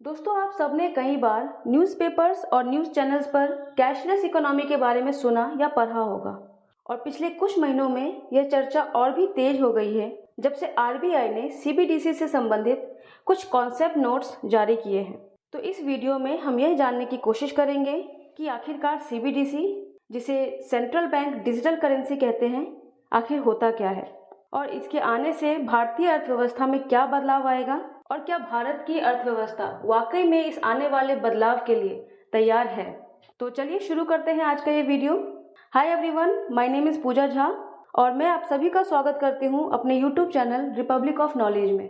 दोस्तों, आप सबने कई बार न्यूज़पेपर्स और न्यूज़ चैनल्स पर कैशलेस इकोनॉमी के बारे में सुना या पढ़ा होगा। और पिछले कुछ महीनों में यह चर्चा और भी तेज हो गई है जब से आरबीआई ने सीबीडीसी से संबंधित कुछ कॉन्सेप्ट नोट्स जारी किए हैं। तो इस वीडियो में हम यह जानने की कोशिश करेंगे कि आखिरकार सीबीडीसी, जिसे सेंट्रल बैंक डिजिटल करेंसी कहते हैं, आखिर होता क्या है और इसके आने से भारतीय अर्थव्यवस्था में क्या बदलाव आएगा और क्या भारत की अर्थव्यवस्था वाकई में इस आने वाले बदलाव के लिए तैयार है। तो चलिए शुरू करते हैं आज का ये video. Hi everyone, my name is Pooja Jha और मैं आप सभी का स्वागत करती हूँ अपने YouTube channel Republic of Knowledge में।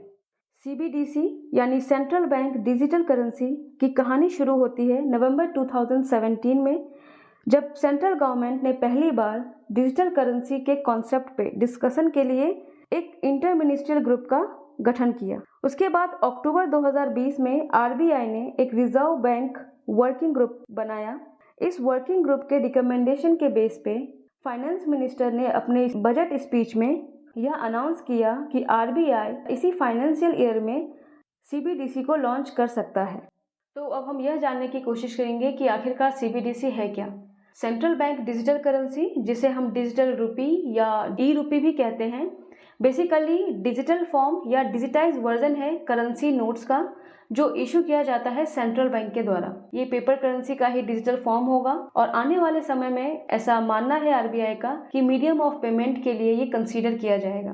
सीबीडीसी यानी सेंट्रल बैंक डिजिटल करेंसी की कहानी शुरू होती है नवंबर 2017 में, जब सेंट्रल गवर्नमेंट ने पहली बार डिजिटल करेंसी के कॉन्सेप्ट पे डिस्कशन के लिए एक इंटरमिनिस्ट्रियल ग्रुप का गठन किया। उसके बाद अक्टूबर 2020 में आरबीआई ने एक रिजर्व बैंक वर्किंग ग्रुप बनाया। इस वर्किंग ग्रुप के रिकमेंडेशन के बेस पे फाइनेंस मिनिस्टर ने अपने बजट स्पीच में यह अनाउंस किया कि आरबीआई इसी फाइनेंशियल ईयर में सीबीडीसी को लॉन्च कर सकता है। तो अब हम यह जानने की कोशिश करेंगे कि आखिरकार सीबीडीसी है क्या। सेंट्रल बैंक डिजिटल करेंसी, जिसे हम डिजिटल रुपी या ई रुपी भी कहते हैं, बेसिकली डिजिटल फॉर्म या डिजिटाइज वर्जन है करेंसी नोट्स का, जो इशू किया जाता है सेंट्रल बैंक के द्वारा। ये पेपर करेंसी का ही डिजिटल फॉर्म होगा और आने वाले समय में ऐसा मानना है आरबीआई का कि मीडियम ऑफ पेमेंट के लिए ये कंसीडर किया जाएगा।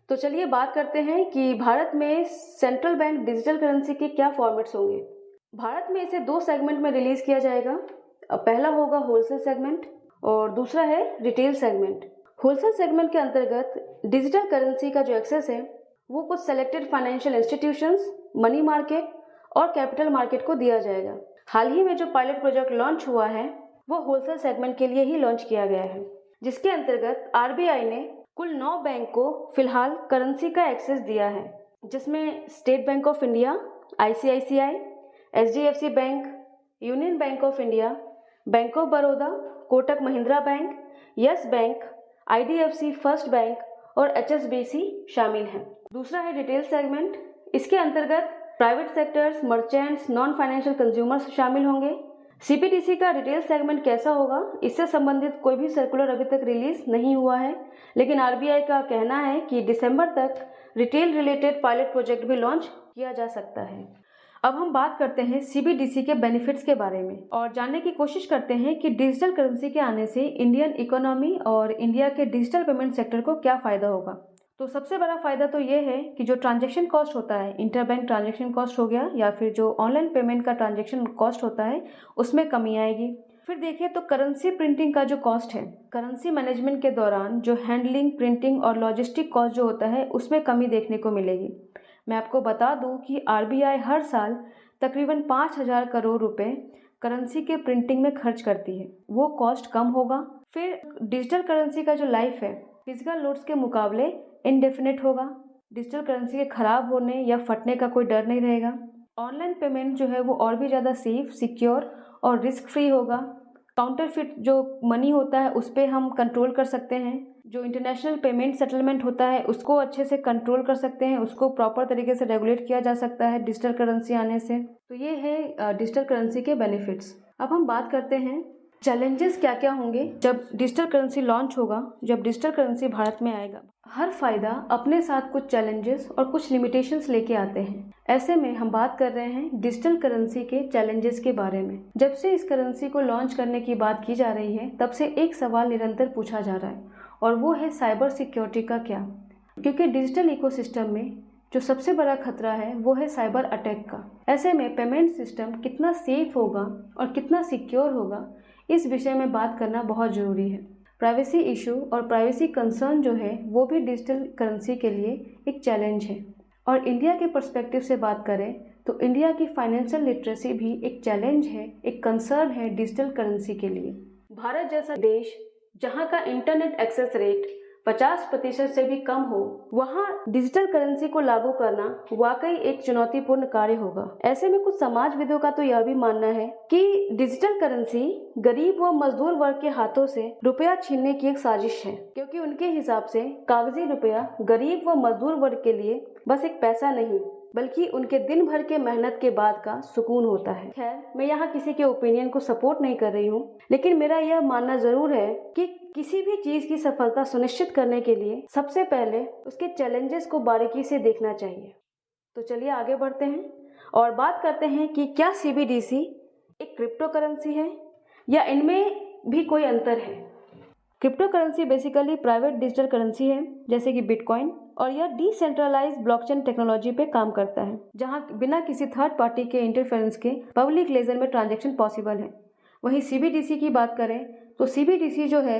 तो चलिए बात करते हैं कि भारत में सेंट्रल बैंक डिजिटल करेंसी के क्या फॉर्मेट्स होंगे। भारत में इसे 2 सेगमेंट में रिलीज किया जाएगा। पहला होगा होलसेल सेगमेंट और दूसरा है रिटेल सेगमेंट। होलसेल सेगमेंट के अंतर्गत डिजिटल करेंसी का जो एक्सेस है वो कुछ selected financial institutions, money market और कैपिटल मार्केट को दिया जाएगा। हाल ही में जो पायलट प्रोजेक्ट लॉन्च हुआ है वो होलसेल सेगमेंट के लिए ही लॉन्च किया गया है, जिसके अंतर्गत आरबीआई ने कुल 9 बैंक को फिलहाल करेंसी का एक्सेस दिया है, जिसमें state bank of India, ICICI, HDFC bank, union bank of India, bank of Baroda, Kotak Mahindra bank, yes bank, IDFC first bank और एचएसबीसी शामिल हैं। दूसरा है रिटेल सेगमेंट। इसके अंतर्गत private sectors, merchants, non financial consumers शामिल होंगे। सीबीडीसी का रिटेल सेगमेंट कैसा होगा, इससे संबंधित कोई भी सर्कुलर अभी तक रिलीज नहीं हुआ है, लेकिन आरबीआई का कहना है कि दिसंबर तक रिटेल रिलेटेड पायलट प्रोजेक्ट भी लॉन्च किया जा सकता है। अब हम बात करते हैं सीबीडीसी के बेनिफिट्स के बारे में और जानने की कोशिश करते हैं कि डिजिटल करेंसी के आने से इंडियन इकोनॉमी और इंडिया के डिजिटल पेमेंट सेक्टर को क्या फ़ायदा होगा। तो सबसे बड़ा फ़ायदा तो ये है कि जो ट्रांजैक्शन कॉस्ट होता है, इंटरबैंक ट्रांजैक्शन कॉस्ट हो गया या फिर जो ऑनलाइन पेमेंट का ट्रांजैक्शन कॉस्ट होता है, उसमें कमी आएगी। फिर देखिए तो करेंसी प्रिंटिंग का जो कॉस्ट है, करेंसी मैनेजमेंट के दौरान जो हैंडलिंग, प्रिंटिंग और लॉजिस्टिक कॉस्ट जो होता है, उसमें कमी देखने को मिलेगी। मैं आपको बता दूं कि आरबीआई हर साल तकरीबन 5,000 करोड़ रुपए करेंसी के प्रिंटिंग में खर्च करती है, वो कॉस्ट कम होगा। फिर डिजिटल करेंसी का जो लाइफ है फिजिकल नोट्स के मुकाबले इनडेफिनिट होगा। डिजिटल करेंसी के खराब होने या फटने का कोई डर नहीं रहेगा। ऑनलाइन पेमेंट जो है वो और भी ज़्यादा सेफ, सिक्योर और रिस्क फ्री होगा। काउंटरफिट जो मनी होता है उस पर हम कंट्रोल कर सकते हैं। जो इंटरनेशनल पेमेंट सेटलमेंट होता है उसको अच्छे से कंट्रोल कर सकते हैं, उसको प्रॉपर तरीके से रेगुलेट किया जा सकता है डिजिटल करेंसी आने से। तो ये है डिजिटल करेंसी के बेनिफिट्स। अब हम बात करते हैं चैलेंजेस क्या क्या होंगे जब डिजिटल करेंसी लॉन्च होगा, जब डिजिटल करेंसी भारत में आएगा। हर फायदा अपने साथ कुछ चैलेंजेस और कुछ लिमिटेशंस लेके आते हैं। ऐसे में हम बात कर रहे हैं डिजिटल करेंसी के चैलेंजेस के बारे में। जब से इस करेंसी को लॉन्च करने की बात की जा रही है, तब से एक सवाल निरंतर पूछा जा रहा है और वो है साइबर सिक्योरिटी का क्या। क्योंकि डिजिटल इकोसिस्टम में जो सबसे बड़ा खतरा है वो है साइबर अटैक का। ऐसे में पेमेंट सिस्टम कितना सेफ होगा और कितना सिक्योर होगा, इस विषय में बात करना बहुत ज़रूरी है। प्राइवेसी इशू और प्राइवेसी कंसर्न जो है वो भी डिजिटल करेंसी के लिए एक चैलेंज है। और इंडिया के पर्सपेक्टिव से बात करें तो इंडिया की फाइनेंशियल लिटरेसी भी एक चैलेंज है, एक कंसर्न है डिजिटल करेंसी के लिए। भारत जैसा देश जहां का इंटरनेट एक्सेस रेट 50% से भी कम हो, वहां डिजिटल करेंसी को लागू करना वाकई एक चुनौतीपूर्ण कार्य होगा। ऐसे में कुछ समाजविदों का तो यह भी मानना है कि डिजिटल करेंसी गरीब व मजदूर वर्ग के हाथों से रुपया छीनने की एक साजिश है, क्योंकि उनके हिसाब से कागजी रुपया गरीब व मजदूर वर्ग के लिए बस एक पैसा नहीं बल्कि उनके दिन भर के मेहनत के बाद का सुकून होता है। खैर, मैं यहाँ किसी के ओपिनियन को सपोर्ट नहीं कर रही हूँ, लेकिन मेरा यह मानना जरूर है कि किसी भी चीज की सफलता सुनिश्चित करने के लिए सबसे पहले उसके चैलेंजेस को बारीकी से देखना चाहिए। तो चलिए आगे बढ़ते हैं और बात करते हैं कि क्या CBDC एक क्रिप्टो करेंसी है या इनमें भी कोई अंतर है। Crypto currency basically private digital currency है, जैसे कि बिटकॉइन, और यह डिसेंट्रलाइज्ड ब्लॉकचेन टेक्नोलॉजी पे काम करता है, जहां बिना किसी थर्ड पार्टी के इंटरफेरेंस के पब्लिक लेजर में ट्रांजैक्शन पॉसिबल है। वहीं CBDC की बात करें तो CBDC जो है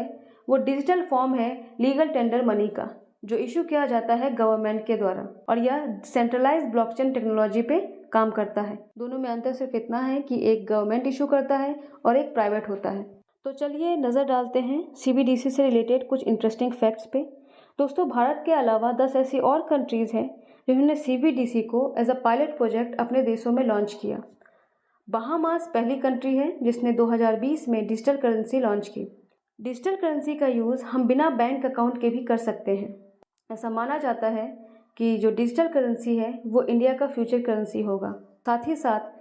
वो डिजिटल फॉर्म है लीगल टेंडर मनी का, जो इशू किया जाता है गवर्नमेंट के द्वारा, और यह सेंट्रलाइज्ड ब्लॉकचेन टेक्नोलॉजी पे काम करता है। दोनों में अंतर सिर्फ इतना है कि एक गवर्नमेंट इशू करता है और एक प्राइवेट होता है। तो चलिए नज़र डालते हैं CBDC से रिलेटेड कुछ इंटरेस्टिंग फैक्ट्स पे। दोस्तों, भारत के अलावा 10 ऐसी और कंट्रीज़ हैं जिन्होंने CBDC को एज अ पायलट प्रोजेक्ट अपने देशों में लॉन्च किया। बहामास पहली कंट्री है जिसने 2020 में डिजिटल करेंसी लॉन्च की। डिजिटल करेंसी का यूज़ हम बिना बैंक अकाउंट के भी कर सकते हैं। ऐसा माना जाता है कि जो डिजिटल करेंसी है वो इंडिया का फ्यूचर करेंसी होगा। साथ ही साथ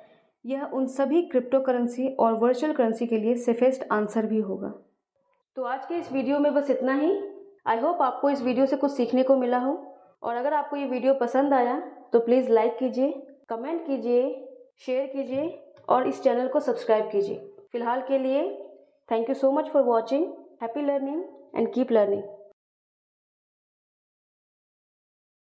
यह उन सभी क्रिप्टो करेंसी और वर्चुअल करेंसी के लिए सेफेस्ट आंसर भी होगा। तो आज के इस वीडियो में बस इतना ही। आई होप आपको इस वीडियो से कुछ सीखने को मिला हो, और अगर आपको ये वीडियो पसंद आया तो प्लीज़ लाइक कीजिए, कमेंट कीजिए, शेयर कीजिए और इस चैनल को सब्सक्राइब कीजिए। फिलहाल के लिए thank you so much for watching. Happy learning and keep learning.